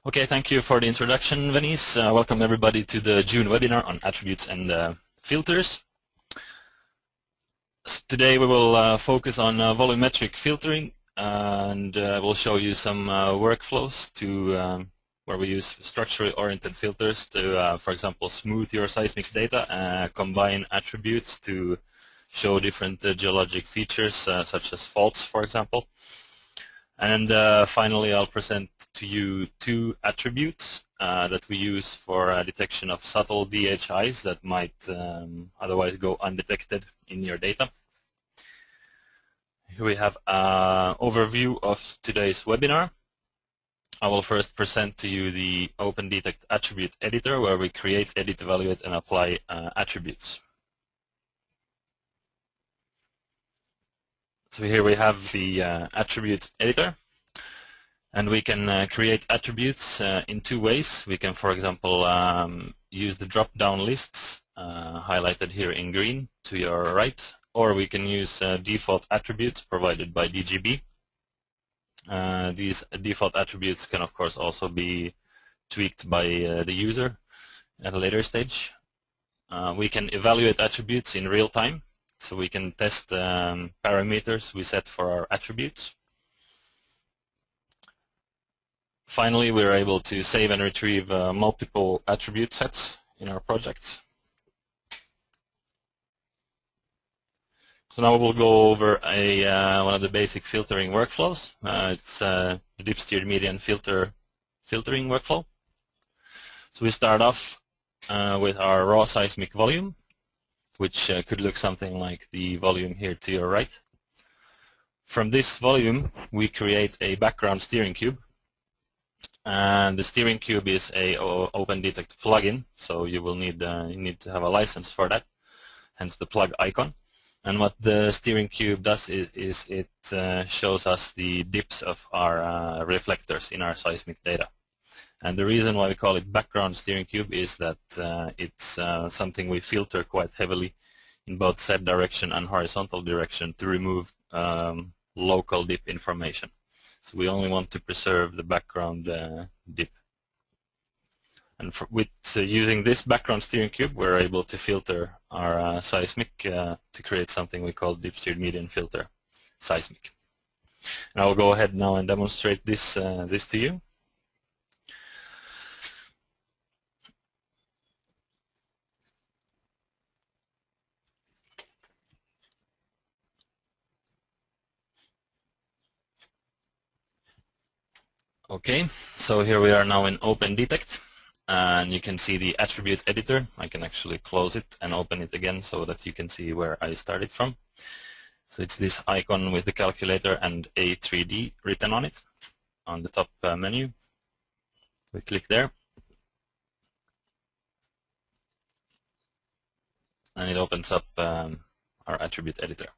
Okay, thank you for the introduction, Venice. Welcome everybody to the June webinar on attributes and filters. Today we will focus on volumetric filtering and we'll show you some workflows to where we use structurally oriented filters to, for example, smooth your seismic data, combine attributes to show different geologic features such as faults, for example. And finally, I'll present to you two attributes that we use for detection of subtle DHIs that might otherwise go undetected in your data. Here we have an overview of today's webinar. I will first present to you the OpendTect attribute editor, where we create, edit, evaluate, and apply attributes. So here we have the attribute editor, and we can create attributes in two ways. We can, for example, use the drop-down lists highlighted here in green to your right, or we can use default attributes provided by DGB. These default attributes can, of course, also be tweaked by the user at a later stage. We can evaluate attributes in real time. So we can test parameters we set for our attributes. Finally, we're able to save and retrieve multiple attribute sets in our projects. So now we'll go over one of the basic filtering workflows. It's the dip-steered median filtering workflow. So we start off with our raw seismic volume, which could look something like the volume here to your right. From this volume, we create a background steering cube. And the steering cube is a OpendTect plugin, so you will need to have a license for that, hence the plug icon. And what the steering cube does is it shows us the dips of our reflectors in our seismic data. And the reason why we call it background steering cube is that it's something we filter quite heavily in both Z direction and horizontal direction to remove local dip information. So we only want to preserve the background dip. And with using this background steering cube, we're able to filter our seismic to create something we call dip-steered median filter seismic. And I will go ahead now and demonstrate this to you. Okay, so here we are now in OpendTect, and you can see the attribute editor. I can actually close it and open it again so that you can see where I started from. So it's this icon with the calculator and a 3D written on it on the top menu. We click there, and it opens up our attribute editor.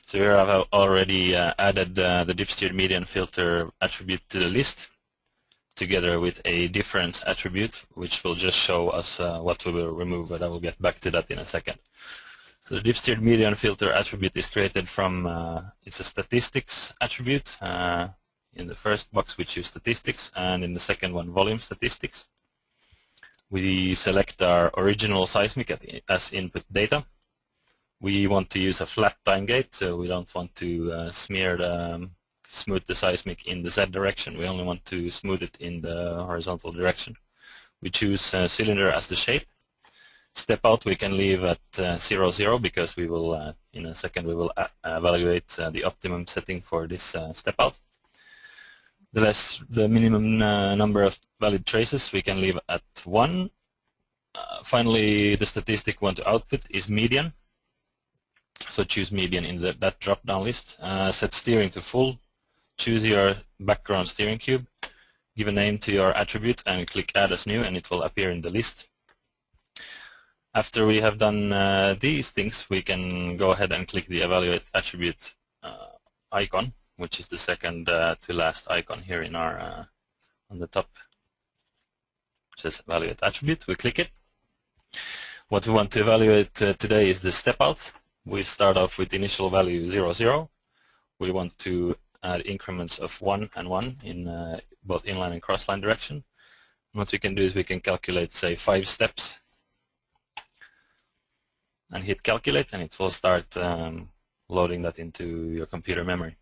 So here I've already added the dip-steered median filter attribute to the list, together with a difference attribute, which will just show us what we will remove, but I will get back to that in a second. So the dip-steered median filter attribute is created from, it's a statistics attribute. In the first box we choose statistics, and in the second one volume statistics. We select our original seismic as input data. We want to use a flat time gate, so we don't want to smooth the seismic in the Z direction. We only want to smooth it in the horizontal direction. We choose cylinder as the shape. Step out we can leave at 0, 0, because we will, in a second, we will evaluate the optimum setting for this step out. The minimum number of valid traces we can leave at 1. Finally, the statistic we want to output is median. So choose median in that drop-down list. Set steering to full. Choose your background steering cube. Give a name to your attribute and click Add as New, and it will appear in the list. After we have done these things, we can go ahead and click the Evaluate Attribute icon, which is the second to last icon here in our on the top. It says Evaluate Attribute. We click it. What we want to evaluate today is the step out. We start off with initial value 0, 0. We want to add increments of 1 and 1 in both inline and crossline direction. And what we can do is we can calculate, say, 5 steps and hit calculate, and it will start loading that into your computer memory.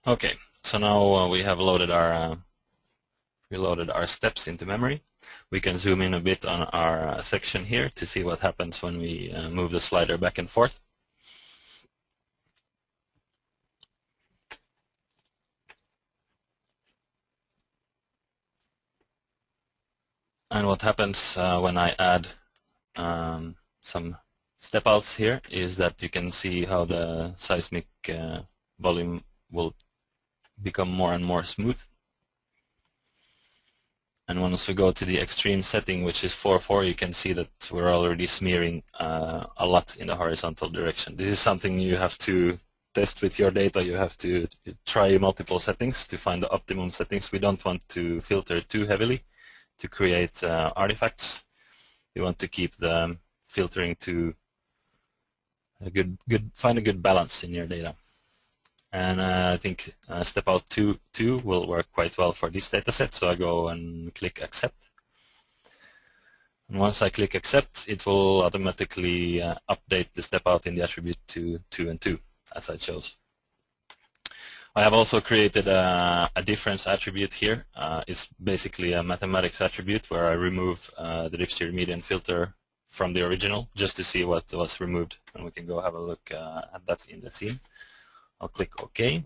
Okay, so now we have loaded our steps into memory. We can zoom in a bit on our section here to see what happens when we move the slider back and forth. And what happens when I add some step outs here is that you can see how the seismic volume will become more and more smooth. And once we go to the extreme setting, which is 4:4, you can see that we're already smearing a lot in the horizontal direction. This is something you have to test with your data. You have to try multiple settings to find the optimum settings. We don't want to filter too heavily to create artifacts. You want to keep the filtering to find a good balance in your data. And I think step out 2 will work quite well for this data set, so I go and click accept. And once I click accept, it will automatically update the step out in the attribute to 2 and 2, as I chose. I have also created a difference attribute here. It's basically a mathematics attribute where I remove the dipstick median filter from the original just to see what was removed, and we can go have a look at that in the scene. I'll click OK.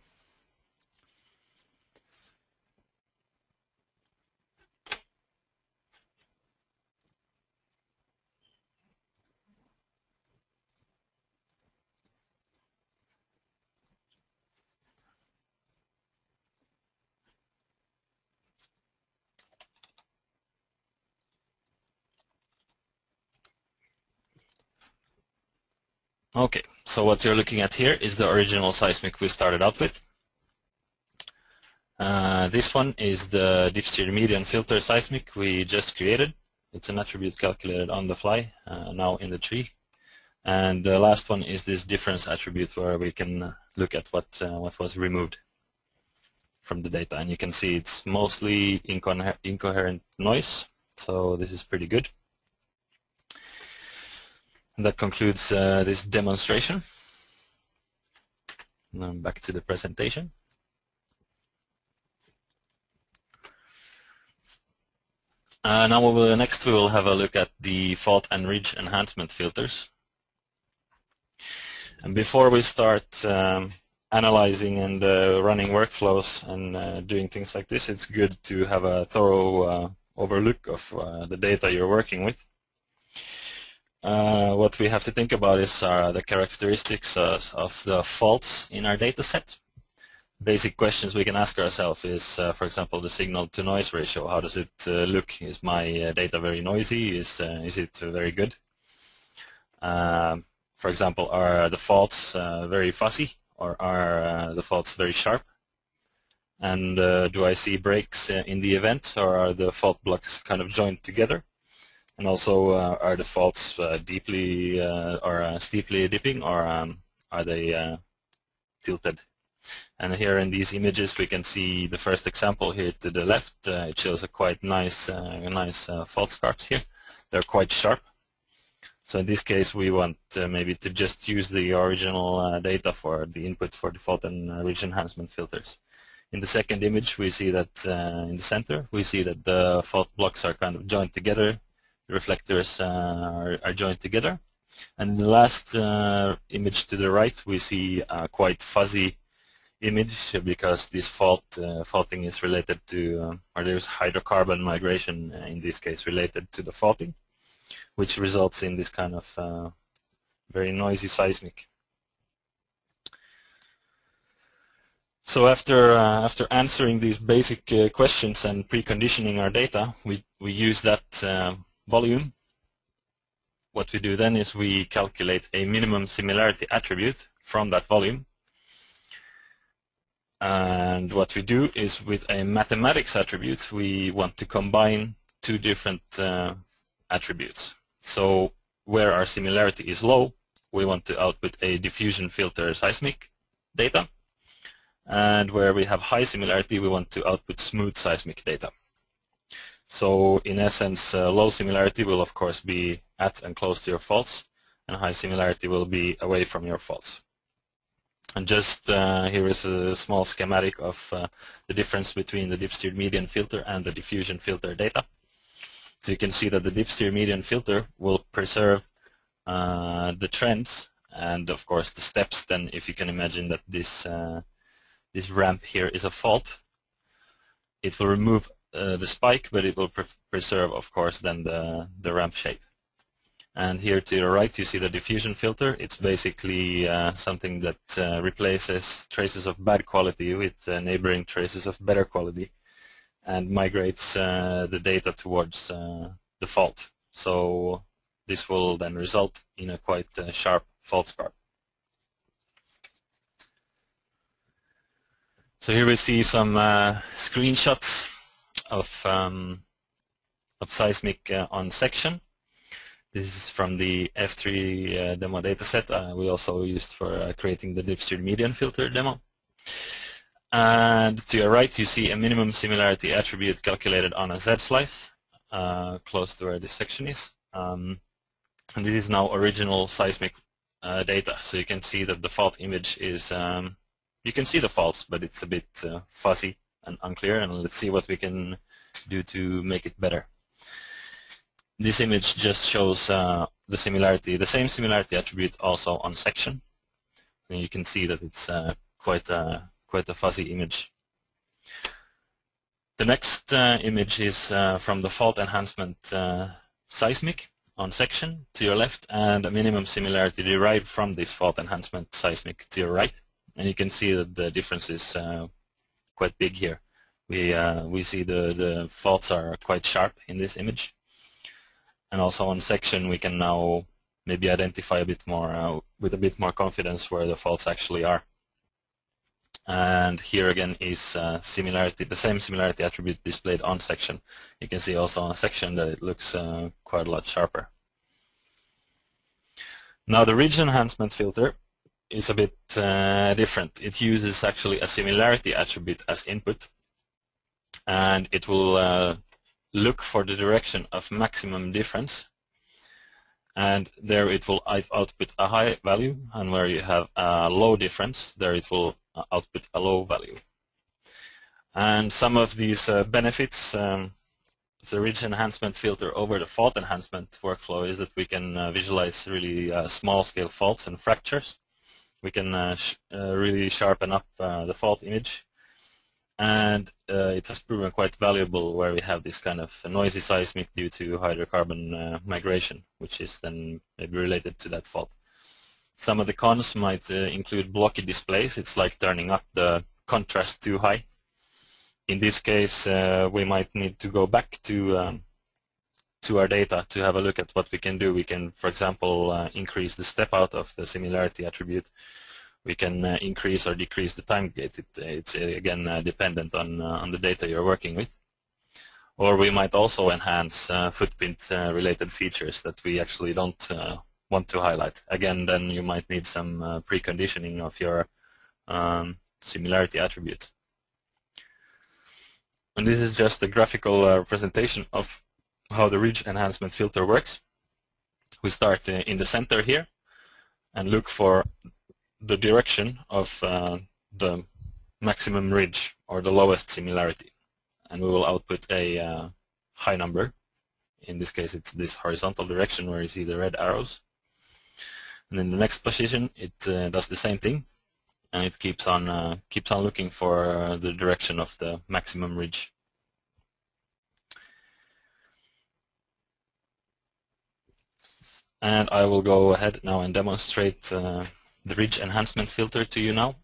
Okay, so what you're looking at here is the original seismic we started out with. This one is the dipstick median filter seismic we just created. It's an attribute calculated on the fly, now in the tree. And the last one is this difference attribute where we can look at what was removed from the data. And you can see it's mostly incoherent noise, so this is pretty good. And that concludes this demonstration. Now back to the presentation. Now next we will have a look at the fault and ridge enhancement filters. And before we start analyzing and running workflows and doing things like this, it's good to have a thorough overlook of the data you're working with. What we have to think about is the characteristics of the faults in our data set. Basic questions we can ask ourselves is, for example, the signal-to-noise ratio. How does it look? Is my data very noisy? Is it very good? For example, are the faults very fuzzy, or are the faults very sharp? And do I see breaks in the event, or are the fault blocks kind of joined together? And also, are the faults deeply or steeply dipping, or are they tilted? And here in these images, we can see the first example here to the left. It shows a quite nice fault scarps here. They're quite sharp. So in this case, we want maybe to just use the original data for the input for the fault and ridge enhancement filters. In the second image, we see that in the center, we see that the fault blocks are kind of joined together. The reflectors are joined together. And in the last image to the right, we see a quite fuzzy image because this faulting is related to, or there's hydrocarbon migration in this case related to the faulting, which results in this kind of very noisy seismic. So after answering these basic questions and preconditioning our data, we use that volume. What we do then is we calculate a minimum similarity attribute from that volume. And what we do is with a mathematics attribute, we want to combine two different attributes. So where our similarity is low, we want to output a diffusion filter seismic data. And where we have high similarity, we want to output smooth seismic data. So in essence, low similarity will of course be at and close to your faults, and high similarity will be away from your faults. And just here is a small schematic of the difference between the dip-steered median filter and the diffusion filter data. So you can see that the dip-steered median filter will preserve the trends and of course the steps. Then if you can imagine that this this ramp here is a fault, it will remove the spike, but it will preserve of course then the ramp shape. And here to your right you see the diffusion filter. It's basically something that replaces traces of bad quality with neighboring traces of better quality and migrates the data towards the fault. So this will then result in a quite sharp fault scarp. So here we see some screenshots of seismic on section. This is from the F3 demo dataset we also used for creating the dip-steered median filter demo. And to your right you see a minimum similarity attribute calculated on a Z-slice close to where this section is. And this is now original seismic data. So you can see that the fault image is, you can see the faults, but it's a bit fuzzy and unclear, and let's see what we can do to make it better. This image just shows the similarity, the same similarity attribute also on section. And you can see that it's quite a fuzzy image. The next image is from the fault enhancement seismic on section to your left, and a minimum similarity derived from this fault enhancement seismic to your right. And you can see that the difference is quite big here. We see the faults are quite sharp in this image. And also on section we can now maybe identify a bit more with a bit more confidence where the faults actually are. And here again is similarity, the same similarity attribute displayed on section. You can see also on section that it looks quite a lot sharper. Now the ridge enhancement filter is a bit different. It uses actually a similarity attribute as input, and it will look for the direction of maximum difference, and there it will output a high value, and where you have a low difference, there it will output a low value. And some of these benefits, the ridge enhancement filter over the fault enhancement workflow, is that we can visualize really small scale faults and fractures. We can really sharpen up the fault image, and it has proven quite valuable where we have this kind of noisy seismic due to hydrocarbon migration, which is then maybe related to that fault. Some of the cons might include blocky displays. It's like turning up the contrast too high. In this case, we might need to go back to our data to have a look at what we can do. We can, for example, increase the step out of the similarity attribute. We can increase or decrease the time gate. It's again dependent on the data you're working with. Or we might also enhance footprint related features that we actually don't want to highlight. Again, then you might need some preconditioning of your similarity attribute. And this is just a graphical representation of how the ridge enhancement filter works. We start in the center here and look for the direction of the maximum ridge or the lowest similarity, and we will output a high number. In this case it's this horizontal direction where you see the red arrows, and in the next position it does the same thing, and it keeps on looking for the direction of the maximum ridge. And I will go ahead now and demonstrate the ridge enhancement filter to you now.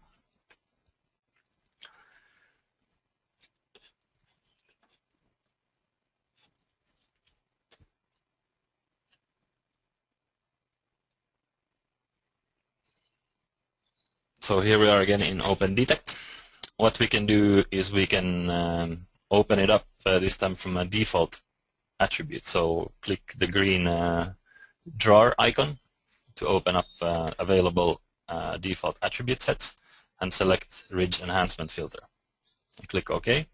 So here we are again in OpendTect. what we can do is we can open it up this time from a default attribute. So click the green drawer icon to open up available default attribute sets and select Ridge Enhancement Filter. And click OK.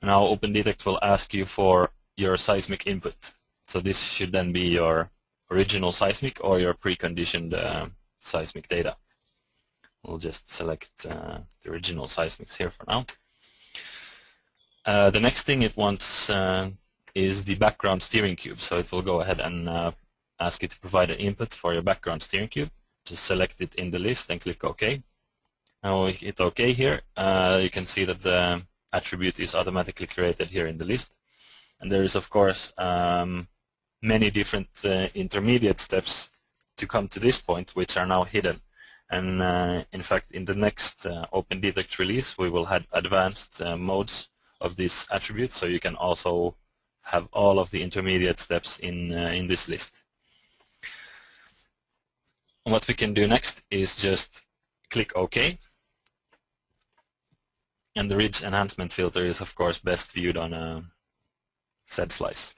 Now OpendTect will ask you for your seismic input. So this should then be your original seismic or your preconditioned seismic data. We'll just select the original seismics here for now. The next thing it wants is the background steering cube. So it will go ahead and ask you to provide an input for your background steering cube. Just select it in the list and click OK. Now we hit OK here. You can see that the attribute is automatically created here in the list. And there is, of course, many different intermediate steps to come to this point, which are now hidden. And in fact, in the next OpendTect release, we will have advanced modes of this attribute, so you can also have all of the intermediate steps in this list. And what we can do next is just click OK. And the Ridge Enhancement Filter is, of course, best viewed on a Z slice.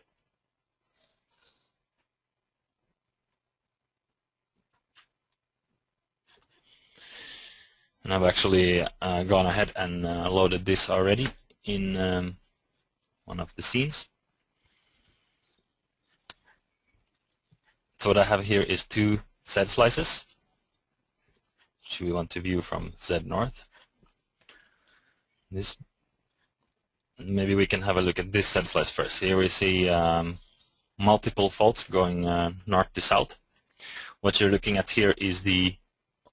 And I've actually gone ahead and loaded this already in one of the scenes. So what I have here is two Z slices, which we want to view from Z north. This. Maybe we can have a look at this Z slice first. Here we see multiple faults going north to south. What you're looking at here is the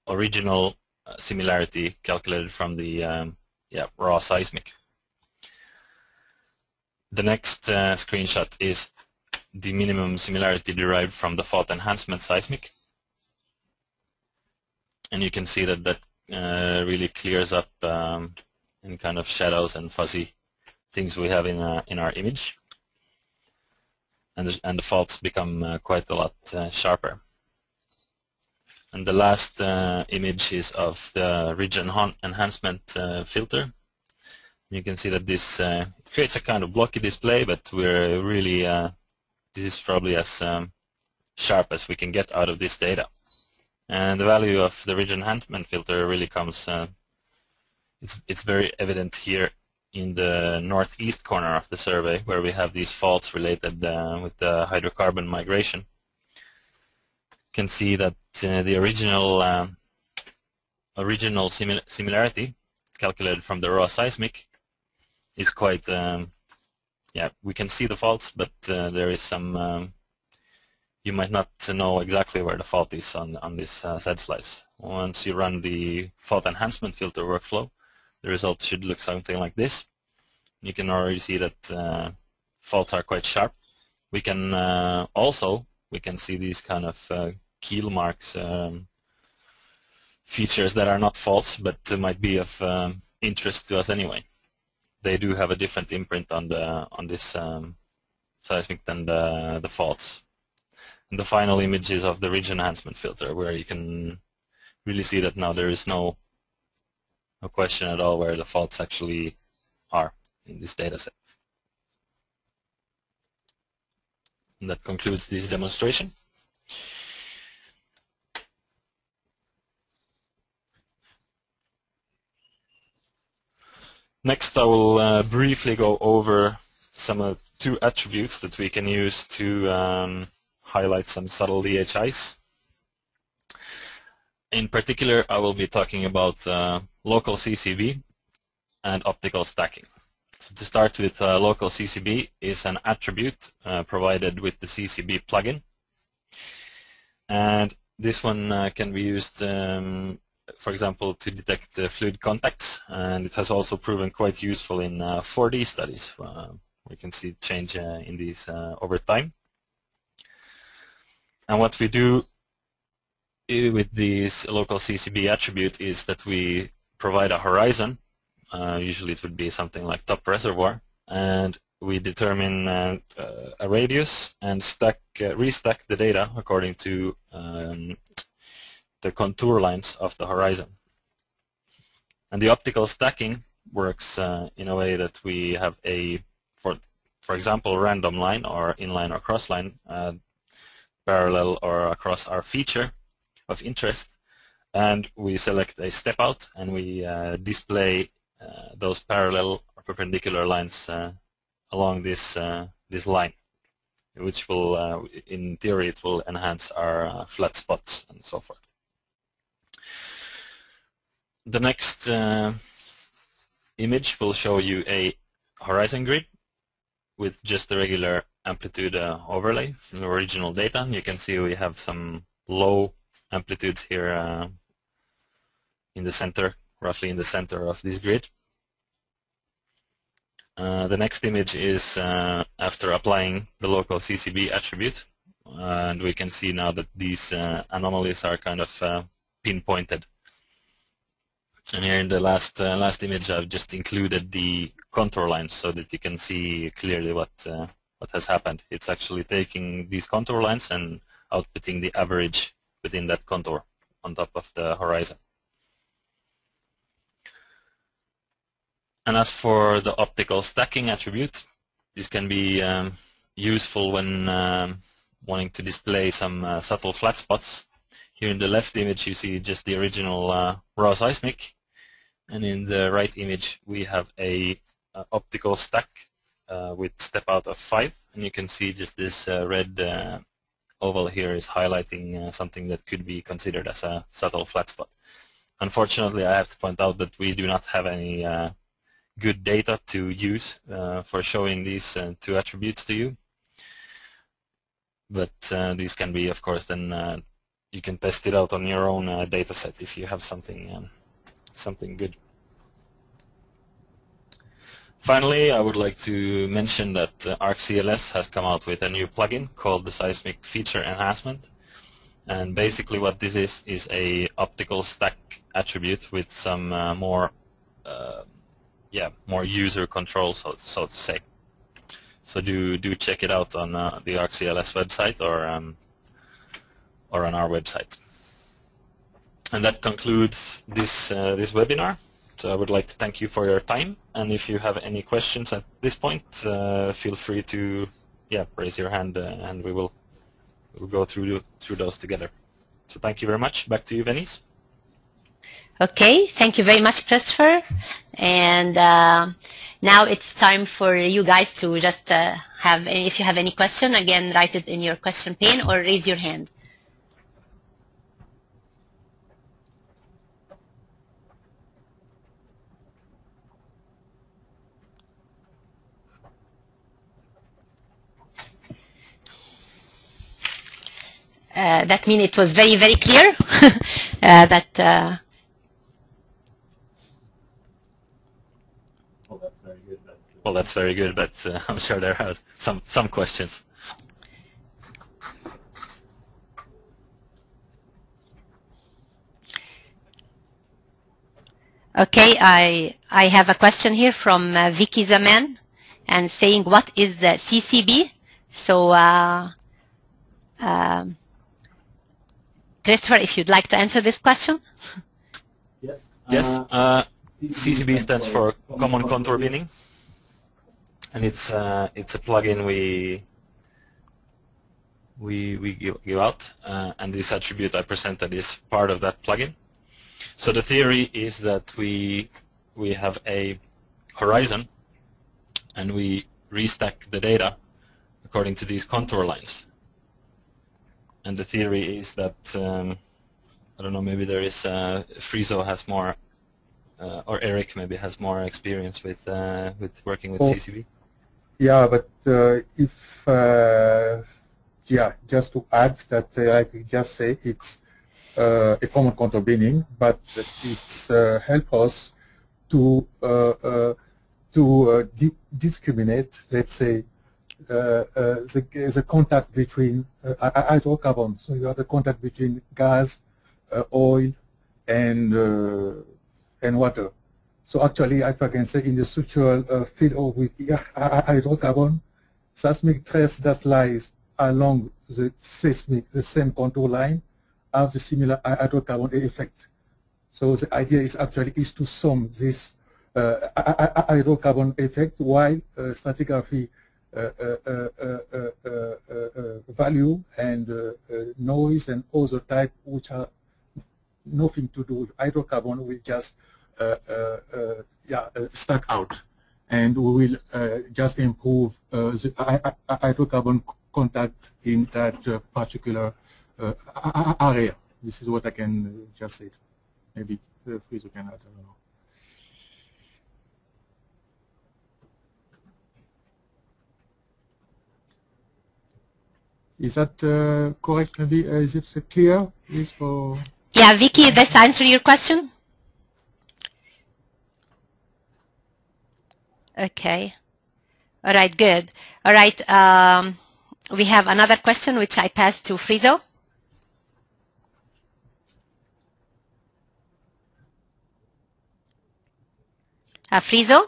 original similarity calculated from the raw seismic. The next screenshot is the minimum similarity derived from the fault enhancement seismic. And you can see that that really clears up any kind of shadows and fuzzy things we have in our image. And the faults become quite a lot sharper. And the last image is of the Ridge Enhancement filter. You can see that this creates a kind of blocky display, but we're really, this is probably as sharp as we can get out of this data. And the value of the Ridge Enhancement filter really comes, it's very evident here in the northeast corner of the survey, where we have these faults related with the hydrocarbon migration. You can see that the original similarity calculated from the raw seismic is quite, we can see the faults, but there is some, you might not know exactly where the fault is on this Z slice. Once you run the fault enhancement filter workflow, the result should look something like this. You can already see that faults are quite sharp. We can we can see these kind of keel marks, features that are not faults, but might be of interest to us anyway. They do have a different imprint on this seismic than the faults. And the final image is of the Ridge Enhancement filter, where you can really see that now there is no question at all where the faults actually are in this data set. And that concludes this demonstration. Next, I will briefly go over some two attributes that we can use to highlight some subtle DHIs. In particular, I will be talking about local CCB and optical stacking. So to start with, local CCB is an attribute provided with the CCB plugin. And this one can be used, for example, to detect fluid contacts, and it has also proven quite useful in 4D studies. We can see change in these over time. And what we do with this local CCB attribute is that we provide a horizon. Usually it would be something like top reservoir, and we determine a radius and restack the data according to the contour lines of the horizon. And the optical stacking works in a way that we have a, for example, random line or inline or cross line parallel or across our feature of interest, and we select a step out and we display those parallel or perpendicular lines along this this line, which will, in theory, it will enhance our flat spots and so forth. The next image will show you a horizon grid with just the regular amplitude overlay from the original data. You can see we have some low amplitudes here in the center, roughly in the center of this grid. The next image is after applying the local CCB attribute, and we can see now that these anomalies are kind of pinpointed. And here in the last image, I've just included the contour lines so that you can see clearly what has happened. It's actually taking these contour lines and outputting the average within that contour on top of the horizon. And as for the optical stacking attribute, this can be useful when wanting to display some subtle flat spots. Here in the left image, you see just the original raw seismic. And in the right image, we have a optical stack with step out of 5, and you can see just this red oval here is highlighting something that could be considered as a subtle flat spot. Unfortunately, I have to point out that we do not have any good data to use for showing these two attributes to you. But these can be, of course, then you can test it out on your own data set if you have something something good. Finally, I would like to mention that ArcCLS has come out with a new plugin called the Seismic Feature Enhancement. And basically what this is a optical stack attribute with some more user control, so to say. So do check it out on the ArcCLS website or on our website. And that concludes this webinar. So I would like to thank you for your time. And if you have any questions at this point, feel free to raise your hand, and we'll go through those together. So thank you very much. Back to you, Venice. Okay, thank you very much, Kristoffer. And now it's time for you guys to just if you have any question, again, write it in your question pane or raise your hand. That means it was very, very clear that. Well, that's very good, but I'm sure there are some questions. Okay, I have a question here from Vicky Zaman, and saying, what is the CCB? So, Kristoffer, if you'd like to answer this question. Yes. CCB stands for Common Contour Binning, and it's a plugin we give out, and this attribute I presented is part of that plugin. So the theory is that we have a horizon, and we restack the data according to these contour lines. And the theory is that, I don't know, maybe there is, Friso has more, or Eric maybe has more experience with working with CCB. Yeah, but if, just to add that, I could just say it's a common contour binning, but it's help us to discriminate, let's say, the contact between hydrocarbons. So you have the contact between gas, oil, and water. So actually, if I can say, in the structural field of with hydrocarbon, seismic trace that lies along the same contour line have the similar hydrocarbon effect. So the idea is actually to sum this hydrocarbon effect while stratigraphy value and noise and other type which are nothing to do with hydrocarbon will just stack out, and we will just improve the hydrocarbon contact in that particular area. This is what I can just say. Maybe Friso can add, I don't know. Is that correct? Maybe is it clear? Is for yeah, Vicky, does that answer your question? Okay. All right, good. All right, we have another question which I pass to Friso. Friso?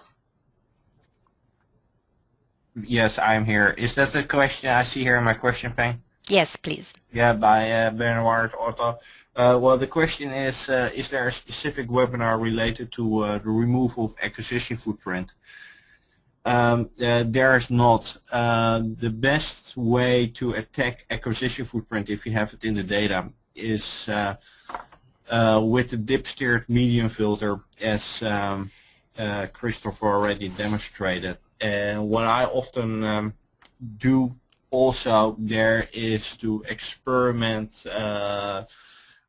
Yes, I'm here. Is that the question I see here in my question pane? Yes, please. Yeah, by Bernard Otto. Well, the question is there a specific webinar related to the removal of acquisition footprint? There is not. The best way to attack acquisition footprint, if you have it in the data, is with the dip-steered medium filter, as Kristoffer already demonstrated. And what I often do also there is to experiment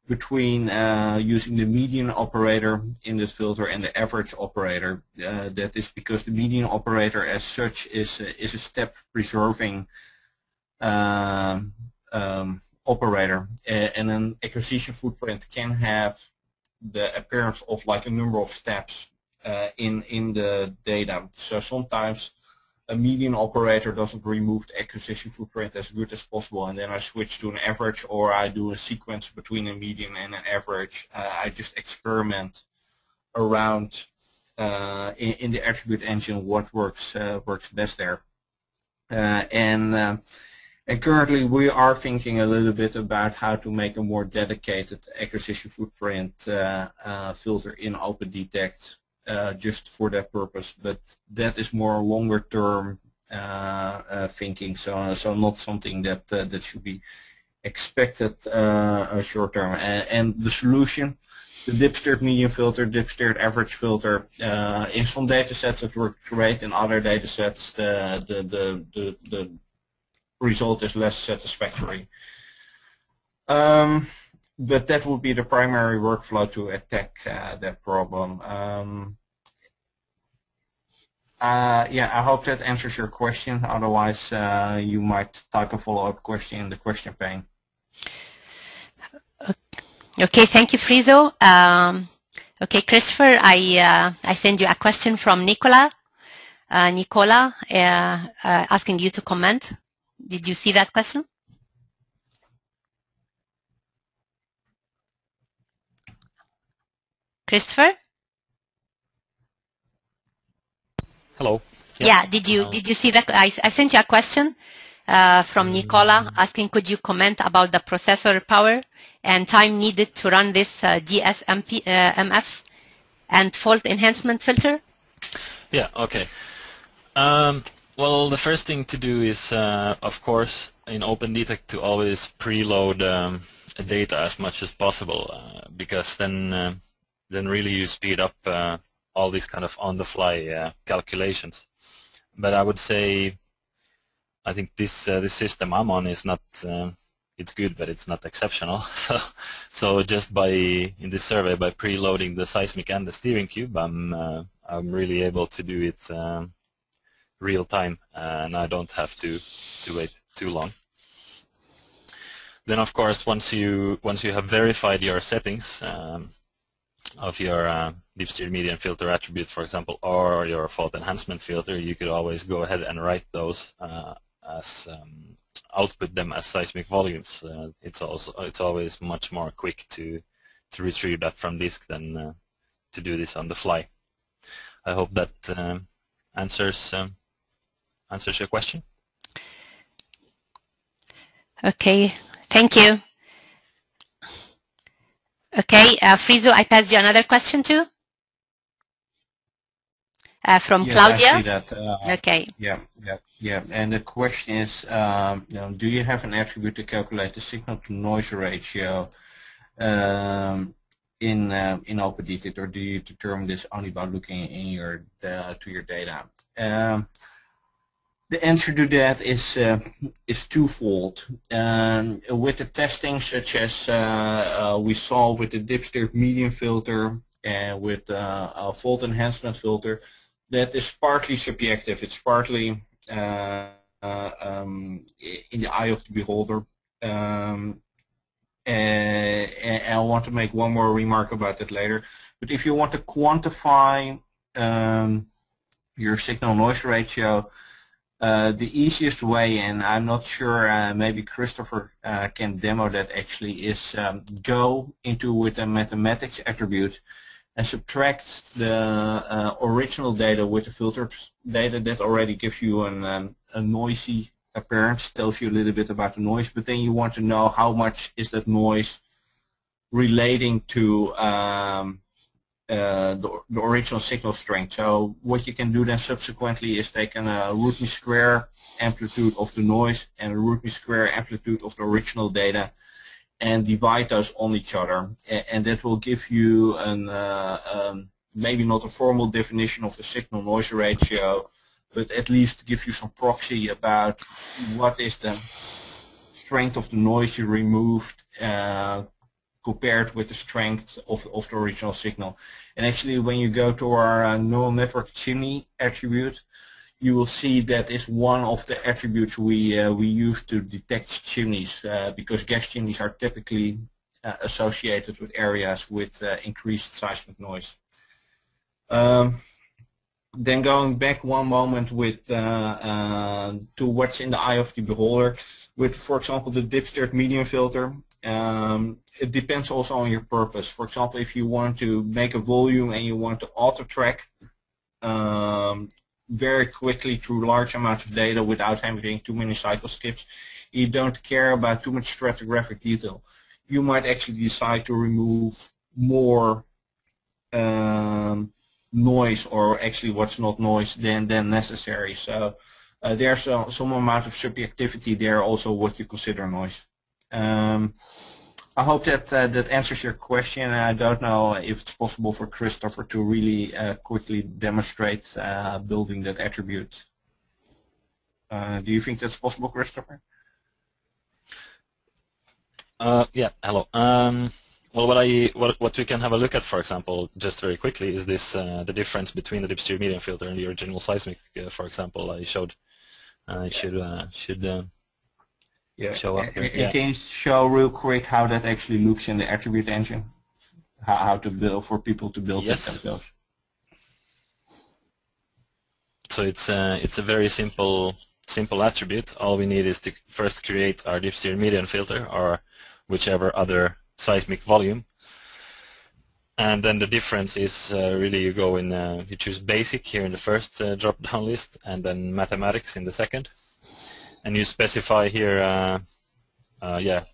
between using the median operator in this filter and the average operator. That is because the median operator as such is a step preserving operator, and an acquisition footprint can have the appearance of like a number of steps in the data. So sometimes a median operator doesn't remove the acquisition footprint as good as possible, and then I switch to an average, or I do a sequence between a median and an average. I just experiment around in the attribute engine what works best there. And currently we are thinking a little bit about how to make a more dedicated acquisition footprint filter in OpendTect. Just for that purpose, but that is more longer term thinking, so not something that that should be expected short term. And the solution, the dip-steered median filter, dip-steered average filter, in some data sets it works great, in other data sets the result is less satisfactory. But that would be the primary workflow to attack that problem. Yeah, I hope that answers your question. Otherwise, you might type a follow-up question in the question pane. Okay, thank you, Friso. Okay, Kristoffer, I send you a question from Nicola. Nicola asking you to comment. Did you see that question? Kristoffer? Hello. Yeah, did you see that? I sent you a question from Nicola asking, could you comment about the processor power and time needed to run this GSMF and fault enhancement filter? Yeah, okay. Well, the first thing to do is, of course, in OpendTect to always preload data as much as possible, because then really you speed up all these kind of on-the-fly calculations. But I would say, I think this system I'm on is not. It's good, but it's not exceptional. So just in this survey, by preloading the seismic and the steering cube, I'm really able to do it real time, and I don't have to wait too long. Then, of course, once you have verified your settings of your dip-steered median filter attribute, for example, or your fault enhancement filter, you could always go ahead and write those as output them as seismic volumes. It's always much more quick to retrieve that from disk than to do this on the fly. I hope that answers your question. Okay, thank you. Okay, Friso, I passed you another question too. From Yes, Claudia. I see that. Okay. Yeah. And the question is, do you have an attribute to calculate the signal-to-noise ratio in OpendTect, or do you determine this only by looking in your to your data? The answer to that is twofold. With the testing, such as we saw with the Dipstick medium filter and with a volt enhancement filter, that is partly subjective. It's partly in the eye of the beholder. And I want to make one more remark about that later. But if you want to quantify your signal-noise ratio, the easiest way, and I'm not sure, maybe Kristoffer can demo that actually, is go into with a mathematics attribute and subtract the original data with the filtered data. That already gives you a noisy appearance, tells you a little bit about the noise, but then you want to know how much is that noise relating to the original signal strength. So what you can do then subsequently is take a root mean square amplitude of the noise and a root mean square amplitude of the original data and divide those on each other. And that will give you maybe not a formal definition of the signal noise ratio, but at least give you some proxy about what is the strength of the noise you removed compared with the strength of the original signal. And actually, when you go to our neural network chimney attribute, you will see that is one of the attributes we use to detect chimneys, because gas chimneys are typically associated with areas with increased seismic noise. Then going back one moment with to what's in the eye of the beholder, with, for example, the Dipstick medium filter, it depends also on your purpose. For example, if you want to make a volume and you want to auto-track very quickly through large amounts of data without having too many cycle skips, you don't care about too much stratigraphic detail, you might actually decide to remove more noise, or actually what's not noise, than necessary. So there's some amount of subjectivity there also what you consider noise. I hope that that answers your question. I don't know if it's possible for Kristoffer to really quickly demonstrate building that attribute. Do you think that's possible, Kristoffer? Yeah, hello. Well, what we can have a look at, for example, just very quickly, is this the difference between the Dipstick medium filter and the original seismic. For example, I showed. It should show up here. Yeah. Can you show real quick how that actually looks in the attribute engine? How to build, for people to build it themselves? So it's a very simple attribute. All we need is to first create our Dipstick median filter, or whichever other seismic volume, and then the difference is really you go in, you choose basic here in the first drop-down list, and then mathematics in the second, and you specify here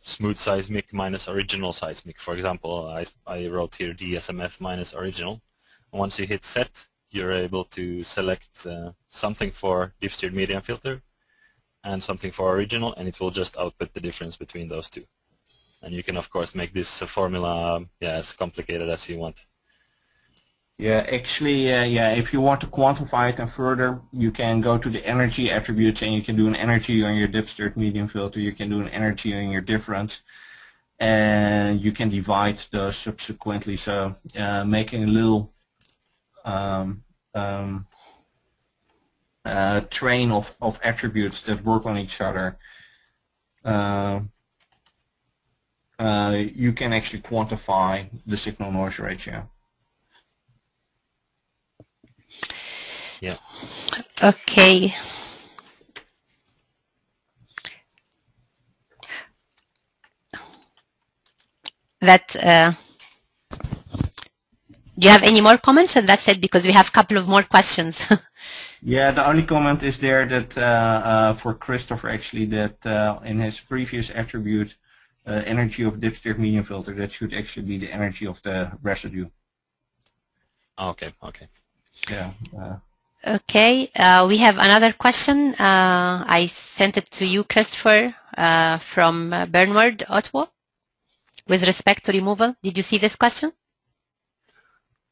smooth seismic minus original seismic. For example, I wrote here DSMF minus original. Once you hit set, you're able to select something for Dipstick median filter and something for original, and it will just output the difference between those two. And you can, of course, make this formula as complicated as you want. Yeah, actually, if you want to quantify it further, you can go to the energy attributes, and you can do an energy on your Dipstick medium filter. You can do an energy on your difference, and you can divide those subsequently. So making a little train of attributes that work on each other. You can actually quantify the signal noise ratio. Yeah. Okay. Do you have any more comments? And that's it, because we have a couple of more questions. Yeah, the only comment is there that for Kristoffer, actually, that in his previous attribute, energy of dipstick medium filter. That should actually be the energy of the residue. Okay. Okay. Yeah. Okay, we have another question. I sent it to you, Kristoffer, from Bernward, Ottawa, with respect to removal. Did you see this question?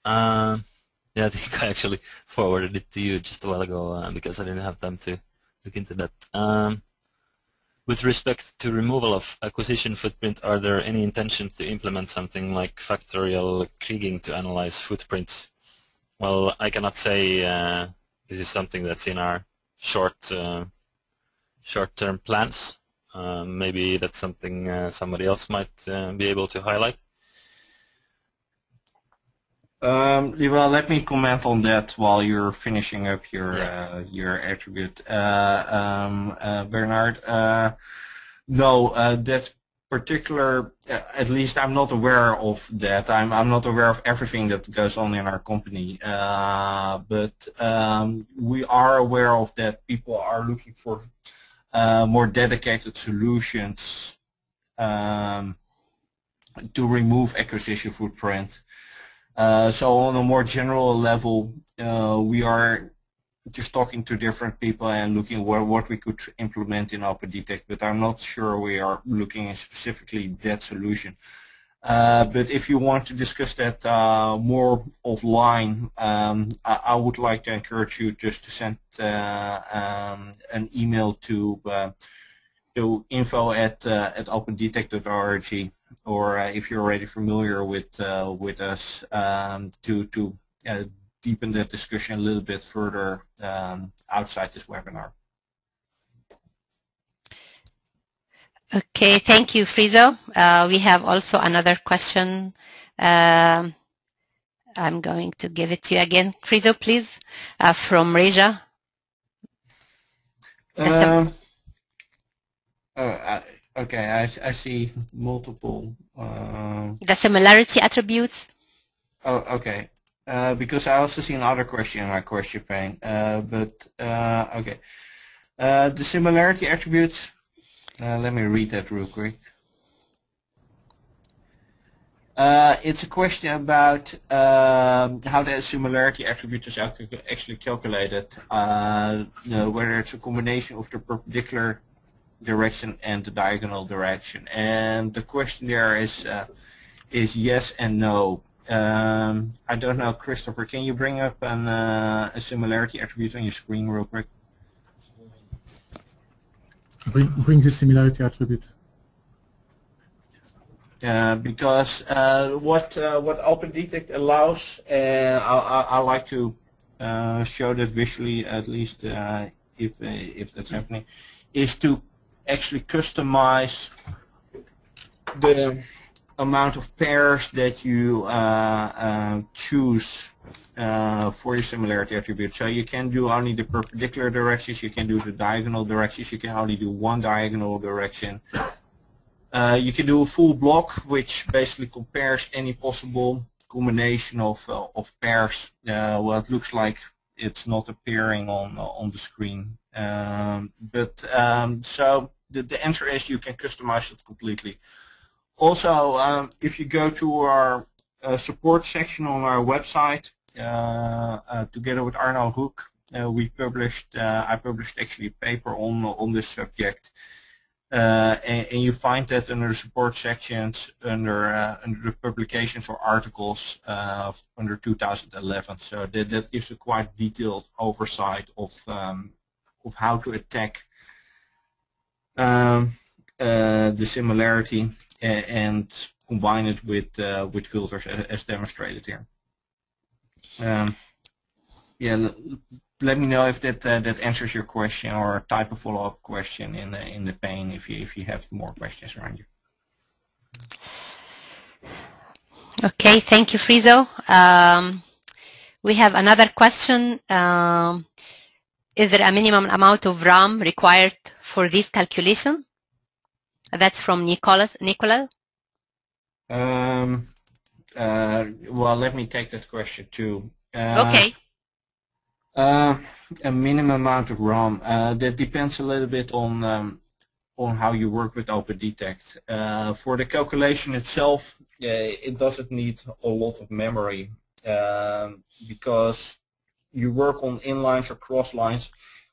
Yeah, I think I actually forwarded it to you just a while ago because I didn't have time to look into that. With respect to removal of acquisition footprint, are there any intentions to implement something like factorial kriging to analyze footprints? Well, I cannot say this is something that's in our short-term plans. Maybe that's something somebody else might be able to highlight. Well, let me comment on that while you're finishing up your attribute, Bernard. No, that particular, at least I'm not aware of that. I'm not aware of everything that goes on in our company, but we are aware of that. People are looking for more dedicated solutions to remove acquisition footprint. So on a more general level, we are just talking to different people and looking what we could implement in OpendTect, but I'm not sure we are looking at specifically that solution. But if you want to discuss that more offline, I would like to encourage you just to send an email to info@opendetect.org, or if you're already familiar with us, to deepen that discussion a little bit further outside this webinar. Okay, thank you, Friso. We have also another question. I'm going to give it to you again. Friso, please, from Reja. Okay, I see multiple. The similarity attributes. Oh, okay. Because I also see another question in my question pane. Okay. The similarity attributes. Let me read that real quick. It's a question about how the similarity attribute is actually calculated. Whether it's a combination of the perpendicular direction and the diagonal direction. And the question there is yes and no. I don't know, Kristoffer, can you bring up a similarity attribute on your screen real quick? Bring the similarity attribute. Because what OpendTect allows, I like to show that visually, at least if that's happening, is to actually customize the amount of pairs that you choose for your similarity attribute. So you can do only the perpendicular directions, you can do the diagonal directions, you can only do one diagonal direction. You can do a full block, which basically compares any possible combination of pairs. Well, it looks like it's not appearing on the screen. So the answer is you can customize it completely. Also, if you go to our support section on our website, together with Arno Hoek, I published actually a paper on this subject, and you find that under the support sections under the publications or articles under 2011. So that gives a quite detailed oversight of how to attack the similarity and combine it with filters as demonstrated here. Yeah, let me know if that answers your question, or type a follow-up question in the pane if you have more questions around you. Okay, thank you, Friso. We have another question. Is there a minimum amount of RAM required for this calculation? That's from Nicola. Well, let me take that question too. Okay. A minimum amount of RAM. That depends a little bit on on how you work with OpendTect. For the calculation itself, it doesn't need a lot of memory because you work on inlines or cross lines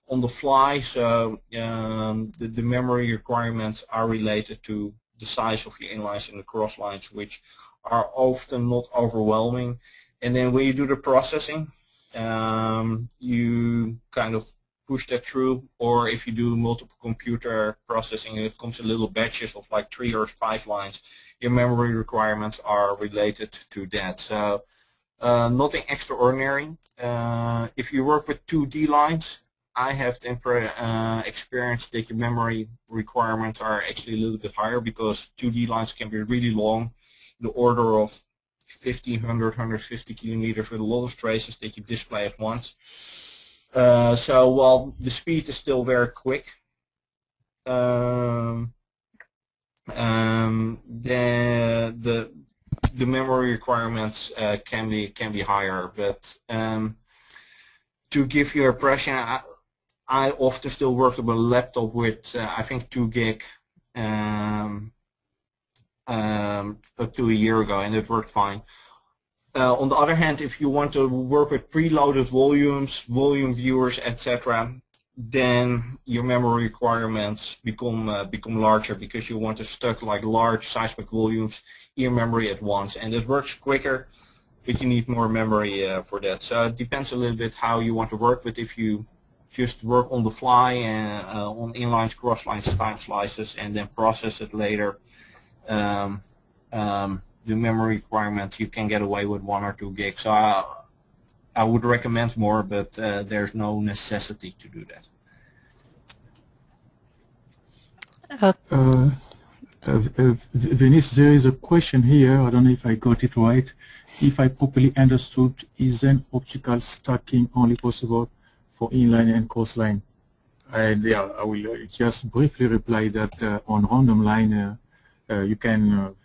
on the fly, so the memory requirements are related to the size of your inlines and the cross lines, which are often not overwhelming. And then when you do the processing, you kind of push that through, or if you do multiple computer processing, it comes in little batches of like 3 or 5 lines. Your memory requirements are related to that. So nothing extraordinary. If you work with 2D lines, I have the experience that your memory requirements are actually a little bit higher because 2D lines can be really long, in the order of 50, 100, 150 kilometers with a lot of traces that you display at once. So while the speed is still very quick, the memory requirements can be higher. But to give you an impression, I often still work on a laptop with I think 2 gig up to a year ago, and it worked fine. On the other hand, if you want to work with preloaded volumes, volume viewers, etc., then your memory requirements become larger because you want to stuck like large seismic volumes in your memory at once, and it works quicker, but you need more memory for that. So it depends a little bit how you want to work. But if you just work on the fly and on inlines, cross lines, time slices, and then process it later, the memory requirements, you can get away with 1 or 2 gigs. So I would recommend more, but there's no necessity to do that. Venice, there is a question here. I don't know if I got it right. If I properly understood, isn't optical stacking only possible for inline and coastline? And yeah, I will just briefly reply that on random line, you can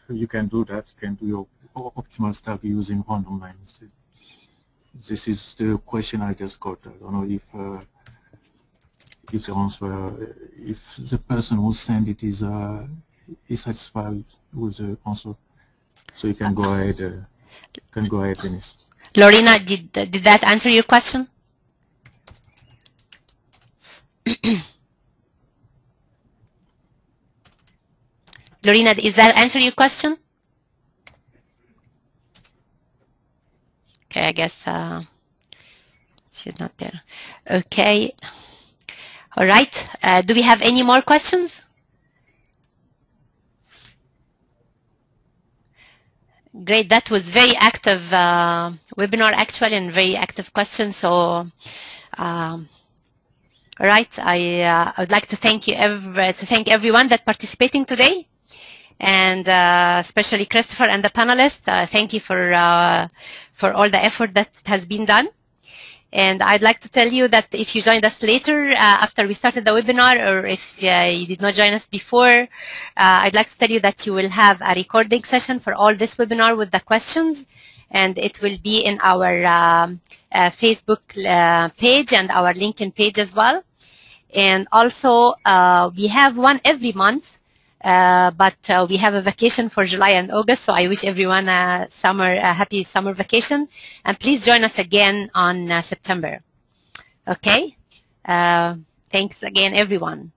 do that. You can do your optimal stack using random line instead. This is the question I just got. I don't know if the answer, if the person who sent it is satisfied with the answer. So you can go ahead. Dennis. Lorena, did that answer your question? Lorena, is that answer your question? Okay, I guess she's not there. Okay. All right. Do we have any more questions? Great. That was very active webinar, actually, and very active questions. So, all right. I would like to thank everyone that participating today, and especially Kristoffer and the panelists. Thank you for all the effort that has been done. And I'd like to tell you that if you joined us later after we started the webinar, or if you did not join us before, I'd like to tell you that you will have a recording session for all this webinar with the questions, and it will be in our Facebook page and our LinkedIn page as well. And also, we have one every month, but we have a vacation for July and August, so I wish everyone a happy summer vacation. And please join us again on September. Okay? Thanks again, everyone.